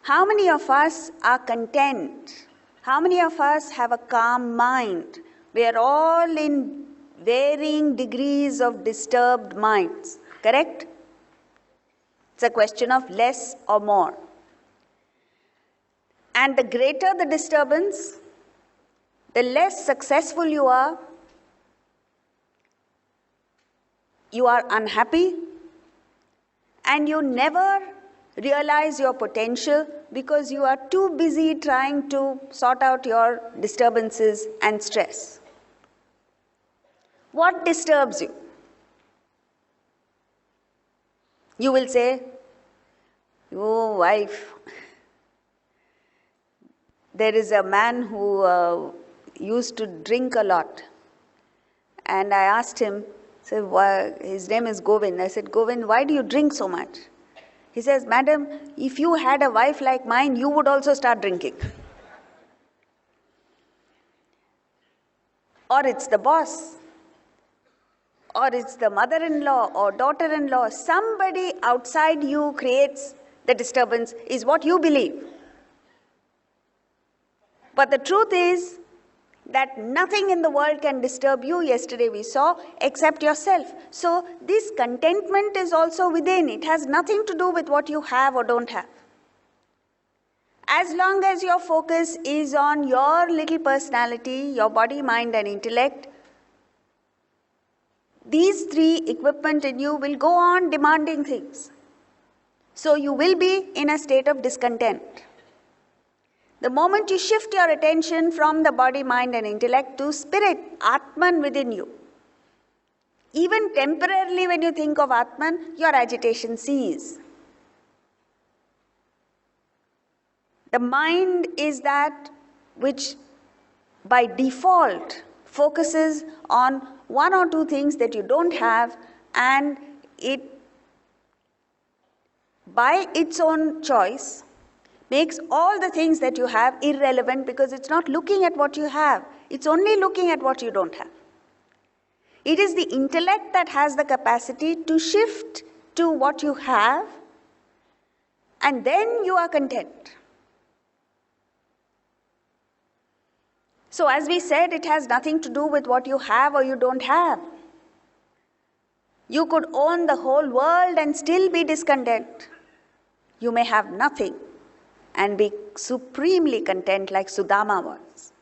How many of us are content? How many of us have a calm mind? We are all in varying degrees of disturbed minds, correct? It's a question of less or more. And the greater the disturbance, the less successful you are unhappy, and you never realize your potential because you are too busy trying to sort out your disturbances and stress. What disturbs you? You will say, "Oh, wife, there is a man who used to drink a lot." And I asked him, his name is Govind. I said, "Govind, why do you drink so much?" He says, "Madam, if you had a wife like mine, you would also start drinking." Or it's the boss, or it's the mother-in-law or daughter-in-law. Somebody outside you creates the disturbance, is what you believe. But the truth is that nothing in the world can disturb you, yesterday we saw, except yourself. So this contentment is also within. It has nothing to do with what you have or don't have. As long as your focus is on your little personality, your body, mind, and intellect, these three equipment in you will go on demanding things. So you will be in a state of discontent. The moment you shift your attention from the body, mind, and intellect to spirit, Atman within you, even temporarily when you think of Atman, your agitation ceases. The mind is that which by default focuses on one or two things that you don't have, and it, by its own choice, makes all the things that you have irrelevant because it's not looking at what you have. It's only looking at what you don't have. It is the intellect that has the capacity to shift to what you have, and then you are content. So as we said, it has nothing to do with what you have or you don't have. You could own the whole world and still be discontent. You may have nothing and be supremely content like Sudama was.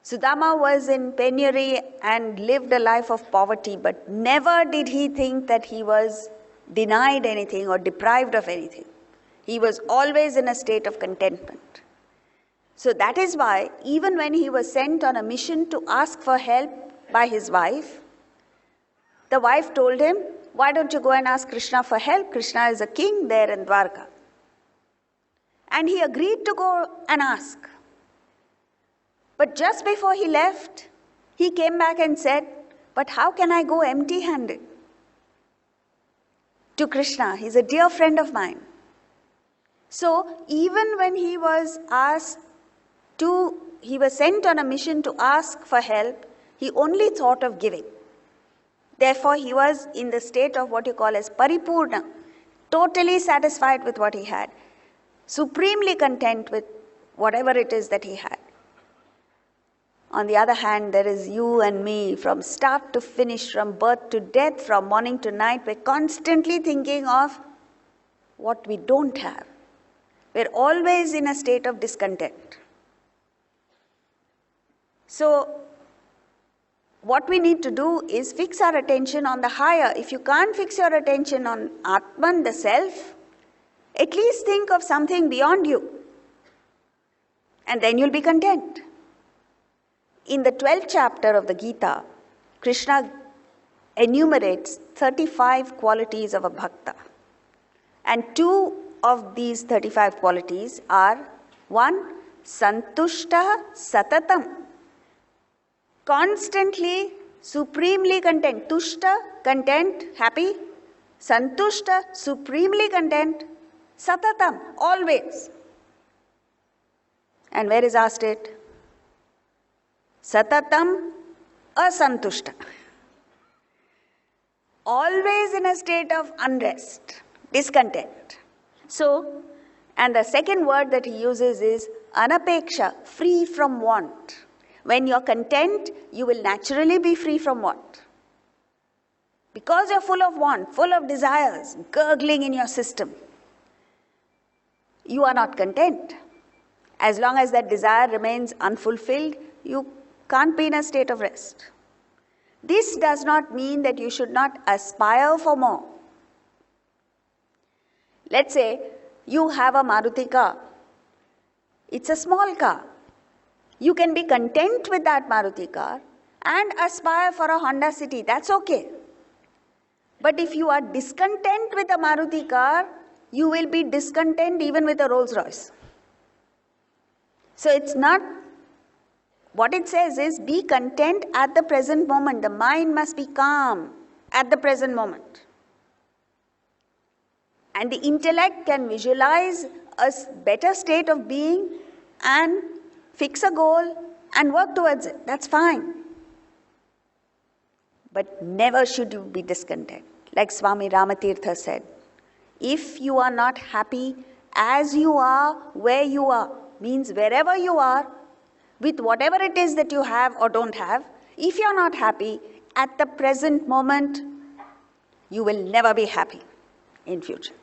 Sudama was in penury and lived a life of poverty, but never did he think that he was denied anything or deprived of anything. He was always in a state of contentment. So that is why even when he was sent on a mission to ask for help by his wife, the wife told him, "Why don't you go and ask Krishna for help? Krishna is a king there in Dwarka." And he agreed to go and ask. But just before he left, he came back and said, "But how can I go empty-handed to Krishna? He's a dear friend of mine." So even when he was sent on a mission to ask for help, he only thought of giving. Therefore, he was in the state of what you call as paripurna, totally satisfied with what he had, supremely content with whatever it is that he had. On the other hand, there is you and me, from start to finish, from birth to death, from morning to night, we're constantly thinking of what we don't have. We're always in a state of discontent. So, what we need to do is fix our attention on the higher. If you can't fix your attention on Atman, the self, at least think of something beyond you, and then you'll be content. In the 12th chapter of the Gita, Krishna enumerates 35 qualities of a bhakta. And two of these 35 qualities are, one, santushta satatam, constantly, supremely content. Tushta, content, happy. Santushta, supremely content. Satatam, always. And where is our state? Satatam asantushta. Always in a state of unrest, discontent. So, And the second word that he uses is anapeksha, free from want. When you're content, you will naturally be free from want. Because you're full of want, full of desires, gurgling in your system, you are not content. As long as that desire remains unfulfilled, you can't be in a state of rest. This does not mean that you should not aspire for more. Let's say you have a Maruti car. It's a small car. You can be content with that Maruti car and aspire for a Honda City. That's okay. But if you are discontent with a Maruti car, you will be discontent even with a Rolls Royce. So it's not, what it says is be content at the present moment. The mind must be calm at the present moment. And the intellect can visualize a better state of being and fix a goal and work towards it. That's fine. But never should you be discontent. Like Swami Ramatirtha said, if you are not happy as you are, where you are, means wherever you are, with whatever it is that you have or don't have, if you're not happy at the present moment, you will never be happy in future.